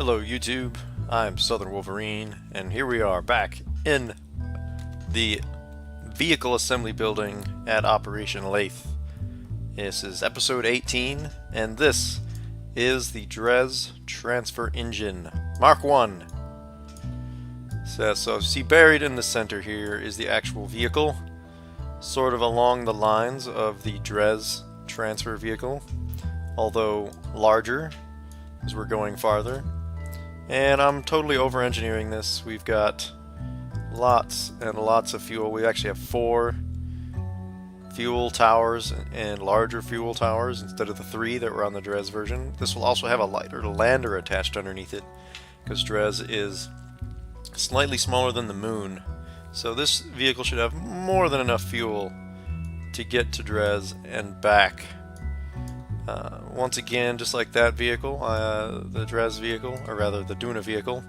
Hello YouTube, I'm Southern Wolverine, and here we are back in the vehicle assembly building at Operation Laythe. This is episode 18, and this is the Dres Transfer Engine Mark 1. So see, buried in the center here is the actual vehicle, sort of along the lines of the Dres transfer vehicle, although larger as we're going farther. And I'm totally over-engineering this. We've got lots and lots of fuel. We actually have 4 fuel towers and larger fuel towers instead of the 3 that were on the Dres version. This will also have a lighter lander attached underneath it, because Dres is slightly smaller than the Moon. So this vehicle should have more than enough fuel to get to Dres and back. Once again, just like that vehicle, the Dres vehicle, or rather the Duna vehicle,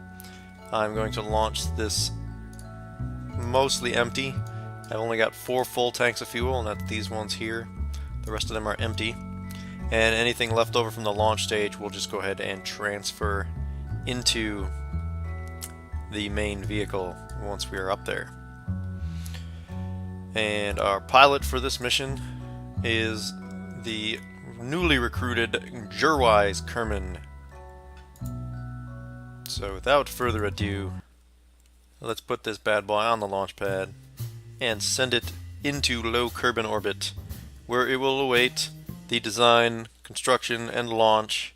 I'm going to launch this mostly empty. I've only got 4 full tanks of fuel, and that's these ones here. The rest of them are empty. And anything left over from the launch stage, we'll just go ahead and transfer into the main vehicle once we are up there. And our pilot for this mission is the newly recruited Jerwise Kerman. So without further ado, let's put this bad boy on the launch pad and send it into low Kerbal orbit, where it will await the design, construction, and launch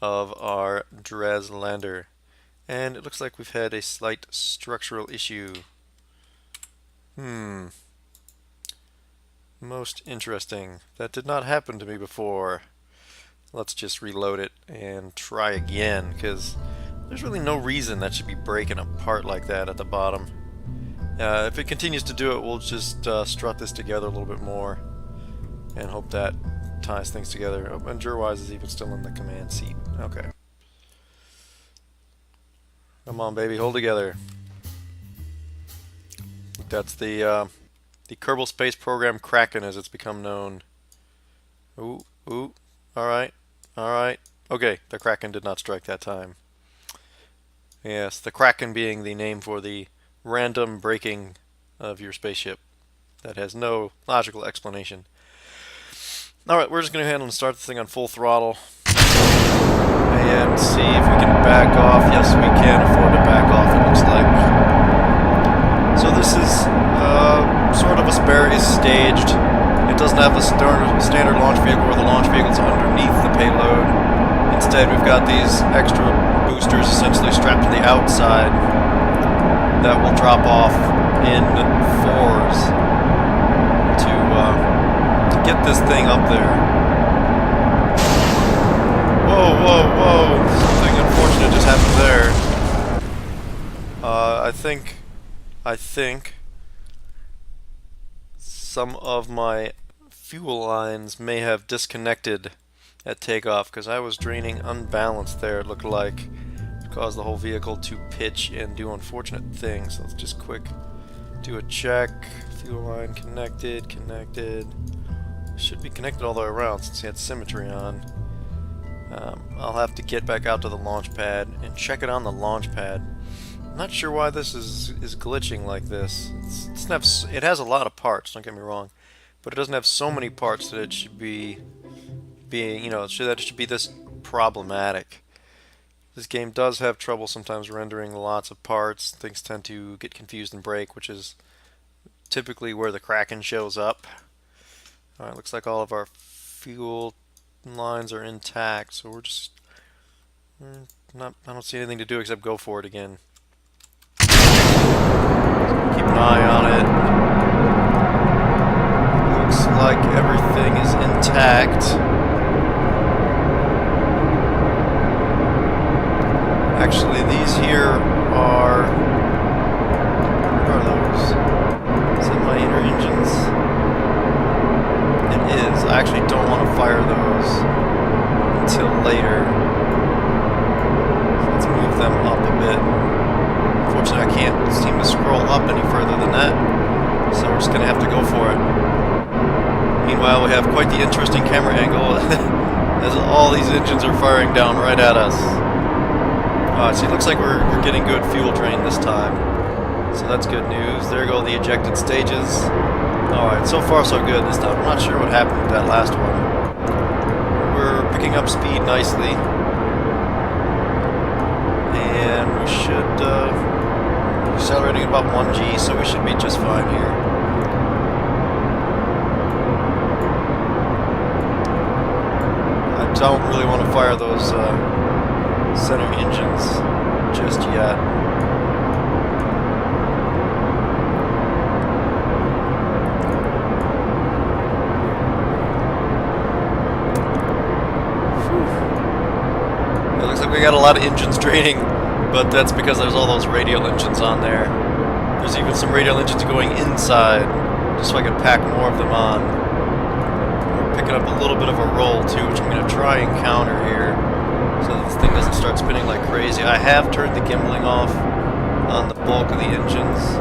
of our Dres lander. And it looks like we've had a slight structural issue. Most interesting. That did not happen to me before. Let's just reload it and try again, because there's really no reason that should be breaking apart like that at the bottom. If it continues to do it, we'll just strut this together a little bit more and hope that ties things together. Oh, and Jerwise is even still in the command seat. Okay. Come on, baby, hold together. That's the Kerbal Space Program Kraken, as it's become known. Ooh, alright. Okay, the Kraken did not strike that time. Yes, the Kraken being the name for the random braking of your spaceship that has no logical explanation. Alright, we're just going to go ahead and start the thing on full throttle and see if we can back off. Yes, we can afford to back off, it looks like. So this is sort of a spare, is staged. It doesn't have a standard launch vehicle where the launch vehicle's underneath the payload. Instead, we've got these extra boosters essentially strapped to the outside that will drop off in 4s to get this thing up there. Whoa! Something unfortunate just happened there. I think some of my fuel lines may have disconnected at takeoff, because I was draining unbalanced there, it looked like. It caused the whole vehicle to pitch and do unfortunate things. So let's just quick do a check. Fuel line connected. Should be connected all the way around since it had symmetry on. I'll have to get back out to the launch pad and check it on the launch pad. I'm not sure why this is glitching like this. It has a lot of parts, don't get me wrong, but it doesn't have so many parts that it should be being, that it should be this problematic. This game does have trouble sometimes rendering lots of parts. Things tend to get confused and break, which is typically where the Kraken shows up. Alright, looks like all of our fuel lines are intact, so we're just I don't see anything to do except go for it again. Keep an eye on it. Looks like everything is intact. Actually, these here are... what are those? Is that my inner engines? It is. I actually don't want to fire those until later. So let's move them up a bit. Unfortunately, I can't seem to scroll up any further than that, so we're just going to have to go for it. Meanwhile, we have quite the interesting camera angle as all these engines are firing down right at us. See, it looks like we're getting good fuel drain this time. So that's good news. There go the ejected stages. Alright, so far so good this time. I'm not sure what happened with that last one. We're picking up speed nicely. And we should, accelerating about 1G, so we should be just fine here. I don't really want to fire those, center engines just yet. It looks like we got a lot of engines draining, but that's because there's all those radial engines on there. There's even some radial engines going inside, just so I can pack more of them on. We're picking up a little bit of a roll too, which I'm going to try and counter here, so that this thing doesn't start spinning like crazy. I have turned the gimbaling off on the bulk of the engines,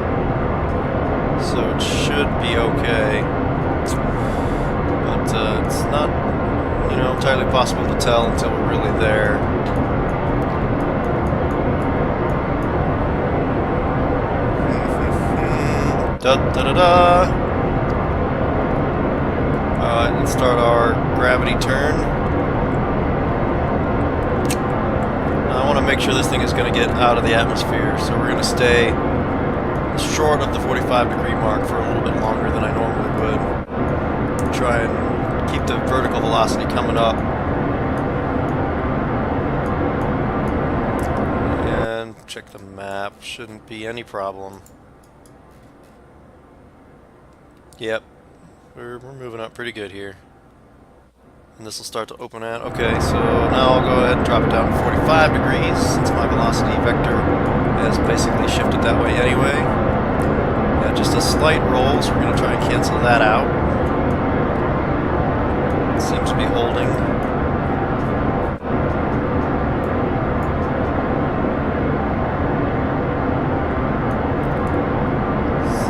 so it should be okay. But it's not, you know, entirely possible to tell until we're really there. Da-da-da-da! Alright, let's start our gravity turn. Now I want to make sure this thing is going to get out of the atmosphere, so we're going to stay short of the 45-degree mark for a little bit longer than I normally would. Try and keep the vertical velocity coming up. And check the map. Shouldn't be any problem. Yep, we're moving up pretty good here. And this will start to open out. Okay, so now I'll go ahead and drop it down to 45 degrees since my velocity vector has basically shifted that way anyway. Yeah, just a slight roll, so we're going to try and cancel that out. It seems to be holding.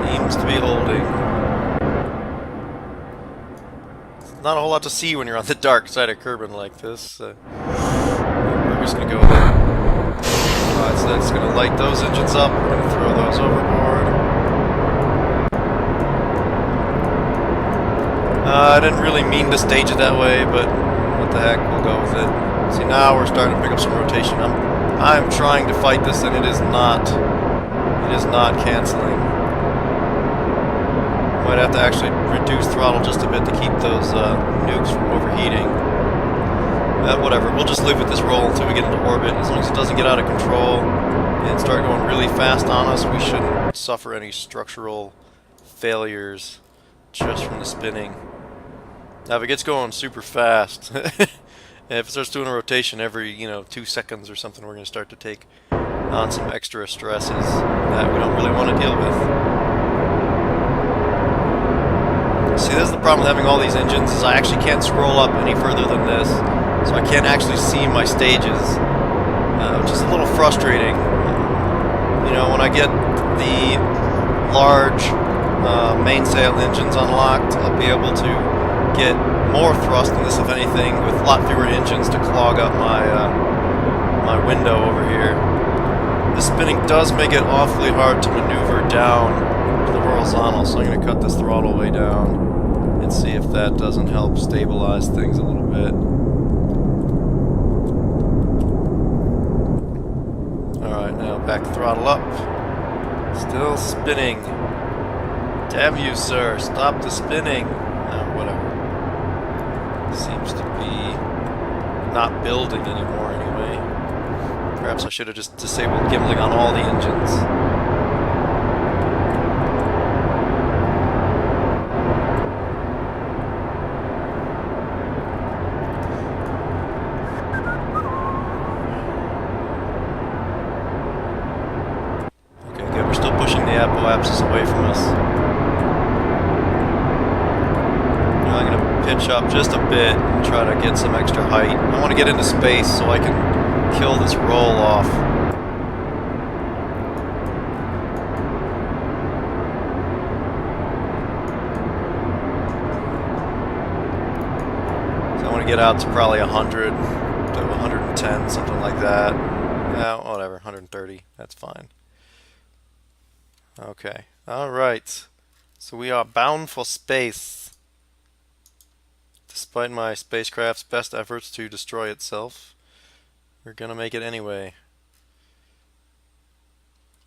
Seems to be holding. Not a whole lot to see when you're on the dark side of Kerbal like this. We're just going to go with it. Alright, so that's going to light those engines up. We're going to throw those overboard. I didn't really mean to stage it that way, but what the heck, we'll go with it. See, now we're starting to pick up some rotation. I'm trying to fight this, and it is not canceling. Might have to actually reduce throttle just a bit to keep those nukes from overheating. Whatever, we'll just live with this roll until we get into orbit. As long as it doesn't get out of control and start going really fast on us, we shouldn't suffer any structural failures just from the spinning. Now if it gets going super fast, and if it starts doing a rotation every, 2 seconds or something, we're going to start to take on some extra stresses that we don't really want to deal with. See, this is the problem with having all these engines, is I actually can't scroll up any further than this, so I can't actually see my stages, which is a little frustrating. When I get the large mainsail engines unlocked, I'll be able to get more thrust in this, if anything, with a lot fewer engines to clog up my window over here. The spinning does make it awfully hard to maneuver down to the horizontal, so I'm going to cut this throttle way down and see if that doesn't help stabilize things a little bit. Alright, now back the throttle up. Still spinning. Damn you, sir. Stop the spinning. Whatever. Seems to be not building anymore anyway. Perhaps I should have just disabled gimbaling on all the engines. Apoapsis away from us. Now I'm going to pitch up just a bit and try to get some extra height. I want to get into space so I can kill this roll off. So I want to get out to probably 100 to 110, something like that. Whatever, 130. That's fine. Okay. Alright. So we are bound for space. Despite my spacecraft's best efforts to destroy itself, we're gonna make it anyway.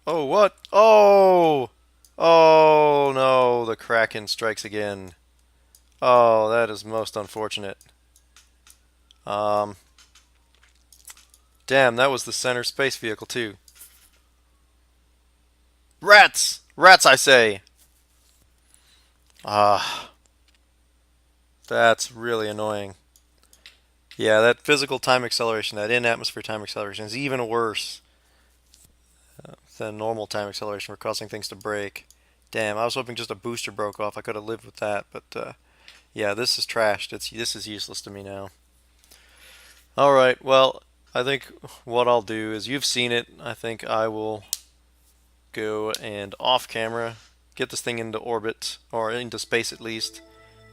Oh, what? Oh! Oh, no. The Kraken strikes again. Oh, that is most unfortunate. Damn, that was the center space vehicle, too. Rats! Rats, I say! Ah, that's really annoying. Yeah, that physical time acceleration, that in-atmosphere time acceleration is even worse than normal time acceleration for causing things to break. Damn, I was hoping just a booster broke off. I could have lived with that, but yeah, this is trashed. This is useless to me now. Alright, well, I think what I'll do is, you've seen it, I think I will go and off camera get this thing into orbit, or into space at least,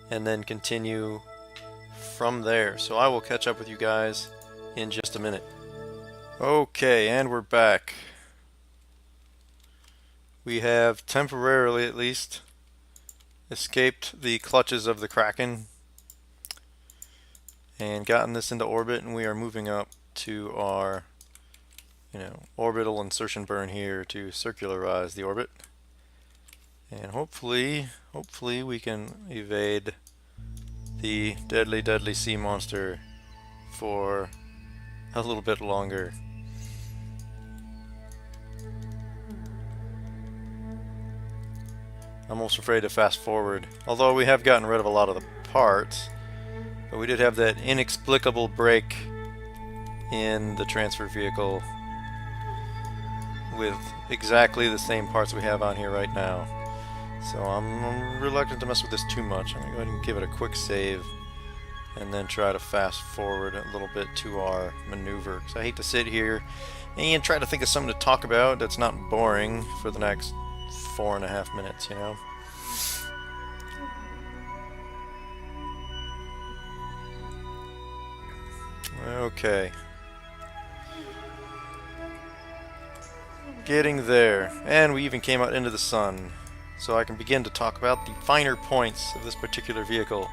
and then continue from there. So I will catch up with you guys in just a minute. Okay, and we're back. We have temporarily, at least, escaped the clutches of the Kraken and gotten this into orbit, and we are moving up to our orbital insertion burn here to circularize the orbit. And hopefully we can evade the deadly sea monster for a little bit longer. I'm almost afraid to fast forward, although we have gotten rid of a lot of the parts, but we did have that inexplicable break in the transfer vehicle with exactly the same parts we have on here right now. So I'm reluctant to mess with this too much. I'm going to go ahead and give it a quick save and then try to fast forward a little bit to our maneuver, because I hate to sit here and try to think of something to talk about that's not boring for the next 4.5 minutes, you know? Okay. Getting there. And we even came out into the sun. So I can begin to talk about the finer points of this particular vehicle.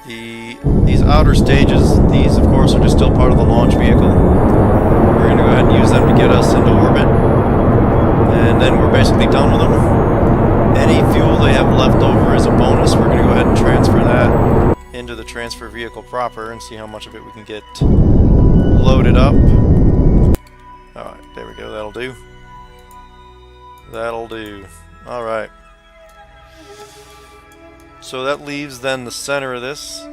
These outer stages, these of course are just still part of the launch vehicle. We're going to go ahead and use them to get us into orbit. And then we're basically done with them. Any fuel they have left over is a bonus. We're going to go ahead and transfer that into the transfer vehicle proper and see how much of it we can get loaded up. Alright, there we go, that'll do. That'll do. Alright. So that leaves then the center of this,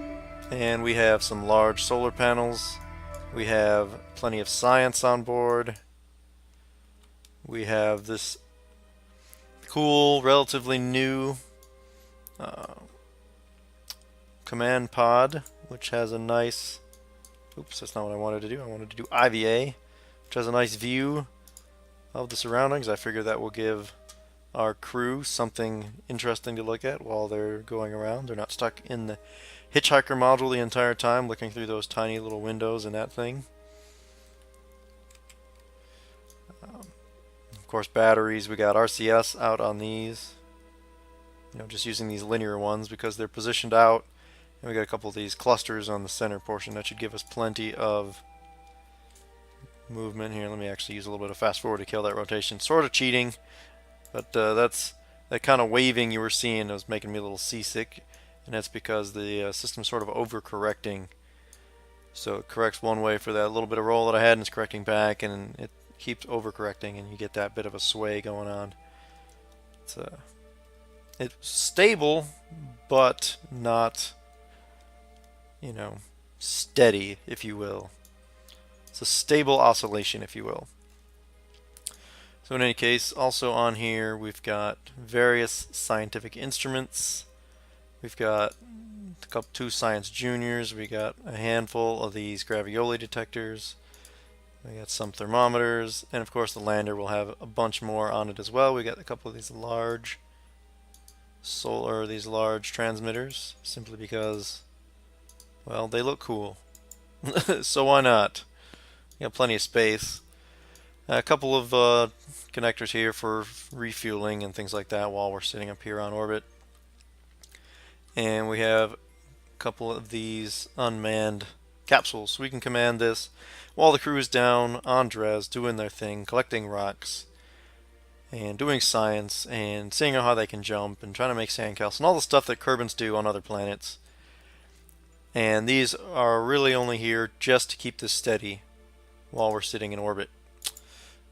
and we have some large solar panels. We have plenty of science on board. We have this cool, relatively new command pod, which has a nice... Oops, that's not what I wanted to do. I wanted to do IVA, which has a nice view of the surroundings. I figure that will give our crew something interesting to look at while they're going around. They're not stuck in the hitchhiker module the entire time looking through those tiny little windows in that thing. Of course, batteries. We got RCS out on these. Just using these linear ones because they're positioned out. And we got a couple of these clusters on the center portion that should give us plenty of movement here. Let me actually use a little bit of fast forward to kill that rotation. Sort of cheating, but that kind of waving you were seeing was making me a little seasick, and that's because the system's sort of overcorrecting. So it corrects one way for that little bit of roll that I had, and it's correcting back, and it keeps overcorrecting, and you get that bit of a sway going on. It's stable, but not, steady, if you will. It's a stable oscillation, if you will. So in any case, also on here we've got various scientific instruments. We've got two science juniors. We got a handful of these gravioli detectors. We got some thermometers, and of course the lander will have a bunch more on it as well. We got a couple of these large large transmitters, simply because, well, they look cool. So why not? You got plenty of space. A couple of connectors here for refueling and things like that while we're sitting up here on orbit. And we have a couple of these unmanned capsules. So we can command this while the crew is down on Dres doing their thing, collecting rocks and doing science and seeing how they can jump and trying to make sandcastles and all the stuff that Kerbals do on other planets. And these are really only here just to keep this steady while we're sitting in orbit.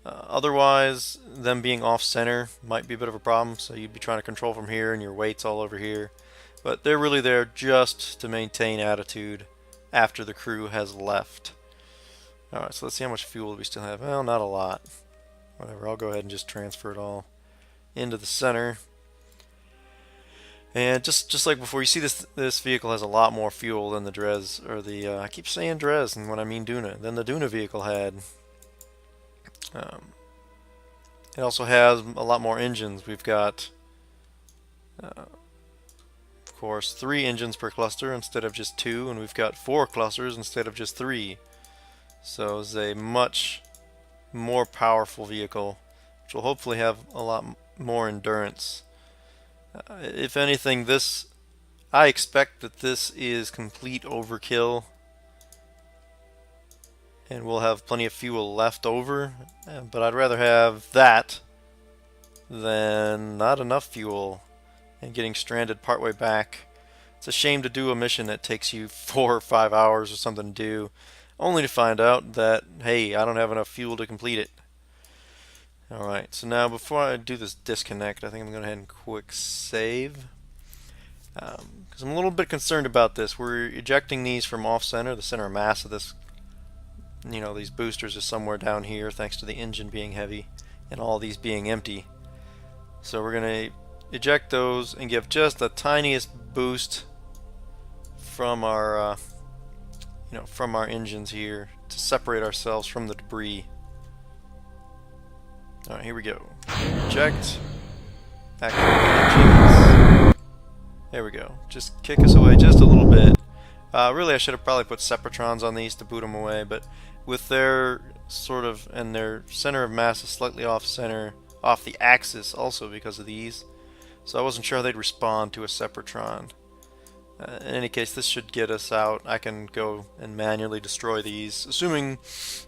Otherwise, them being off-center might be a bit of a problem, so you'd be trying to control from here and your weight's all over here. But they're really there just to maintain attitude after the crew has left. Alright, so let's see how much fuel we still have. Well, not a lot. Whatever, I'll go ahead and just transfer it all into the center. And just like before, you see this vehicle has a lot more fuel than the Dres, or the, I keep saying Dres, and when I mean Duna, than the Duna vehicle had. It also has a lot more engines. We've got, of course, 3 engines per cluster instead of just 2, and we've got 4 clusters instead of just 3. So it's a much more powerful vehicle, which will hopefully have a lot more endurance. If anything, I expect that this is complete overkill, and we'll have plenty of fuel left over, but I'd rather have that than not enough fuel and getting stranded partway back. It's a shame to do a mission that takes you 4 or 5 hours or something to do, only to find out that, hey, I don't have enough fuel to complete it. Alright, so now before I do this disconnect, I think I'm going to go ahead and quick save. Because I'm a little bit concerned about this. We're ejecting these from off-center. The center of mass of this, these boosters is somewhere down here thanks to the engine being heavy and all these being empty. So we're going to eject those and give just the tiniest boost from our from our engines here to separate ourselves from the debris. Alright, here we go. Eject. Activate the engines. There we go. Just kick us away just a little bit. Really, I should have probably put Separatrons on these to boot them away, but with their and their center of mass is slightly off center, off the axis also because of these, so I wasn't sure how they'd respond to a Separatron. In any case, this should get us out. I can go and manually destroy these, assuming,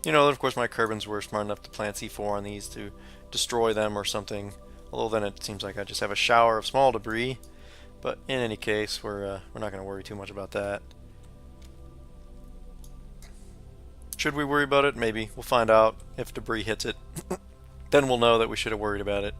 that of course my Kerbals were smart enough to plant C4 on these to destroy them or something. Although then it seems like I just have a shower of small debris. But in any case, we're not going to worry too much about that. Should we worry about it? Maybe. We'll find out if debris hits it. Then we'll know that we should have worried about it.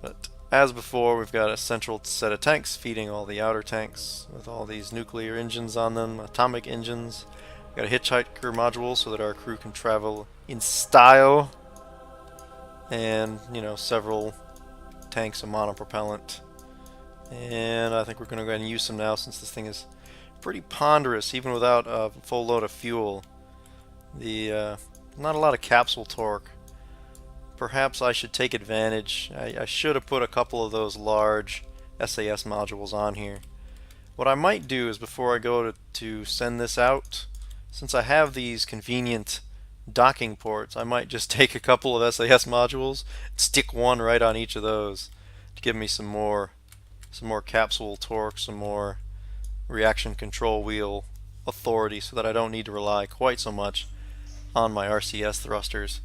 But as before, we've got a central set of tanks feeding all the outer tanks with all these nuclear engines on them, atomic engines. We've got a hitchhiker module so that our crew can travel in style. And, several tanks of monopropellant. And I think we're going to go ahead and use some now since this thing is pretty ponderous, even without a full load of fuel. Not a lot of capsule torque. Perhaps I should take advantage. I should have put a couple of those large SAS modules on here. What I might do is before I go to send this out, since I have these convenient docking ports, I might just take a couple of SAS modules, stick one right on each of those to give me some more capsule torque, some more reaction control wheel authority, so that I don't need to rely quite so much on my RCS thrusters,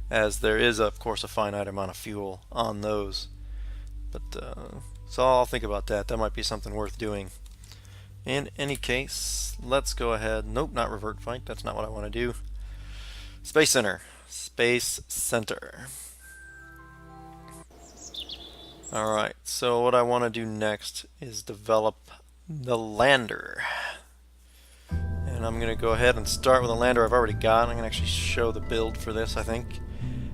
as there is of course a finite amount of fuel on those. But so I'll think about that. That might be something worth doing. In any case, let's go ahead. Nope, not revert fight. That's not what I want to do. Space Center. Space Center. Alright, so what I want to do next is develop the lander. And I'm going to go ahead and start with a lander I've already got. I'm going to actually show the build for this, I think.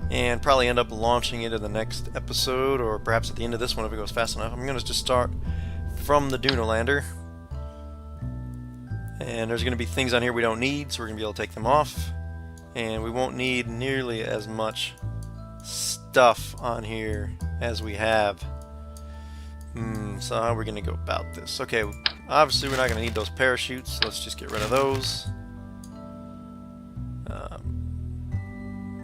And probably end up launching it in the next episode, or perhaps at the end of this one if it goes fast enough. I'm going to just start from the Duna lander. And there's going to be things on here we don't need, so we're going to be able to take them off. And we won't need nearly as much stuff on here as we have. So how are we going to go about this? Okay, obviously we're not going to need those parachutes, so let's just get rid of those.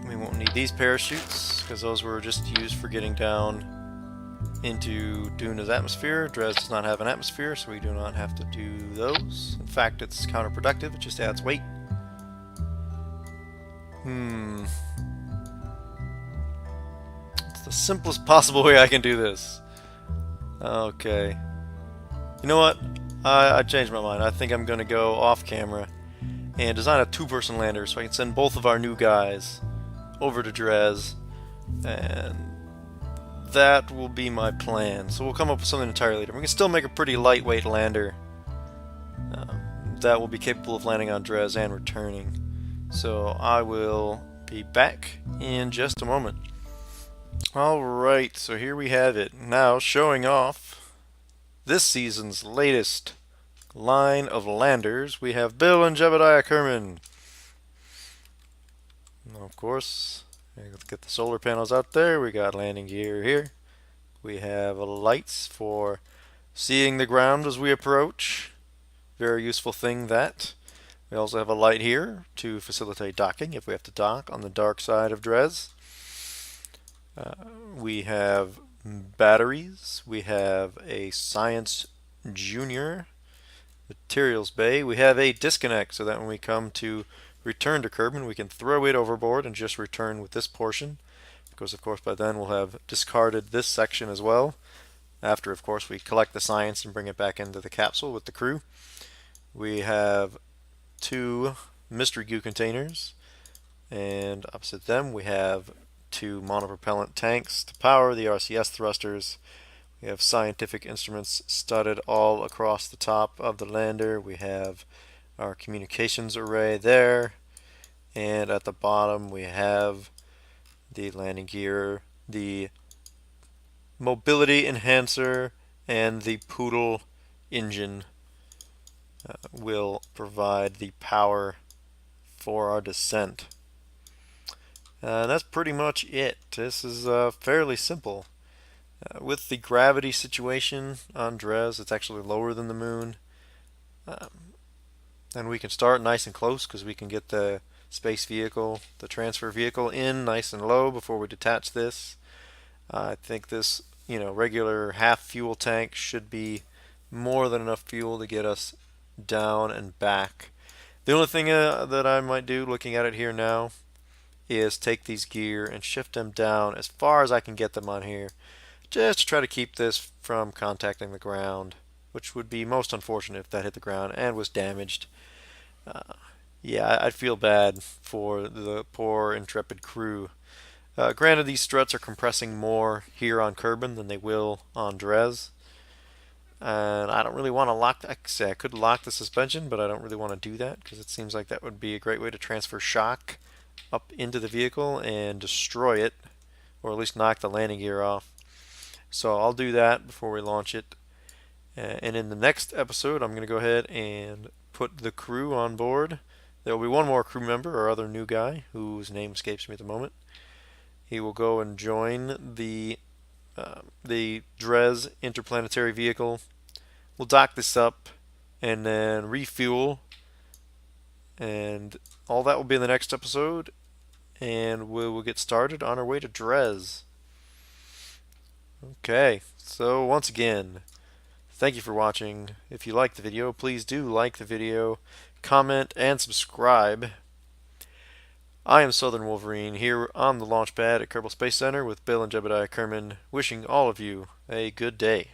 We won't need these parachutes because those were just used for getting down into Duna's atmosphere. Dres does not have an atmosphere, so we do not have to do those. In fact, it's counterproductive. It just adds weight. It's the simplest possible way I can do this. Okay. You know what? I changed my mind. I think I'm going to go off camera and design a two-person lander so I can send both of our new guys over to Dres, and that will be my plan. So we'll come up with something entirely different. We can still make a pretty lightweight lander that will be capable of landing on Dres and returning. So I will be back in just a moment. Alright, so here we have it. Now showing off this season's latest line of landers, we have Bill and Jebediah Kerman. Of course, let's get the solar panels out there. We got landing gear here. We have lights for seeing the ground as we approach. Very useful thing that. We also have a light here to facilitate docking if we have to dock on the dark side of Dres. We have batteries. We have a Science Junior materials bay. We have a disconnect so that when we come to return to Kerbal, we can throw it overboard and just return with this portion, because of course by then we'll have discarded this section as well, after of course we collect the science and bring it back into the capsule with the crew. We have two mystery goo containers, and opposite them we have two monopropellant tanks to power the RCS thrusters. We have scientific instruments studded all across the top of the lander. We have our communications array there, and at the bottom we have the landing gear, the mobility enhancer, and the Poodle engine will provide the power for our descent. That's pretty much it. This is fairly simple. With the gravity situation on Dres, it's actually lower than the moon. And we can start nice and close because we can get the space vehicle, the transfer vehicle, in nice and low before we detach this. I think this, regular half fuel tank should be more than enough fuel to get us down and back. The only thing that I might do, looking at it here now, is take these gear and shift them down as far as I can get them on here, just to try to keep this from contacting the ground, which would be most unfortunate if that hit the ground and was damaged. Yeah, I'd feel bad for the poor intrepid crew. Granted, these struts are compressing more here on Kerbal than they will on Dres, and I don't really want to lock. I could lock the suspension, but I don't really want to do that because it seems like that would be a great way to transfer shock up into the vehicle and destroy it, or at least knock the landing gear off. So I'll do that before we launch it. And in the next episode, I'm going to go ahead and put the crew on board. There will be one more crew member, our other new guy, whose name escapes me at the moment. He will go and join the Dres interplanetary vehicle. We'll dock this up and then refuel, and all that will be in the next episode, and we will get started on our way to Dres. Okay, so once again, thank you for watching. If you liked the video, please do like the video, comment, and subscribe. I am Southern Wolverine here on the launch pad at Kerbal Space Center with Bill and Jebediah Kerman, wishing all of you a good day.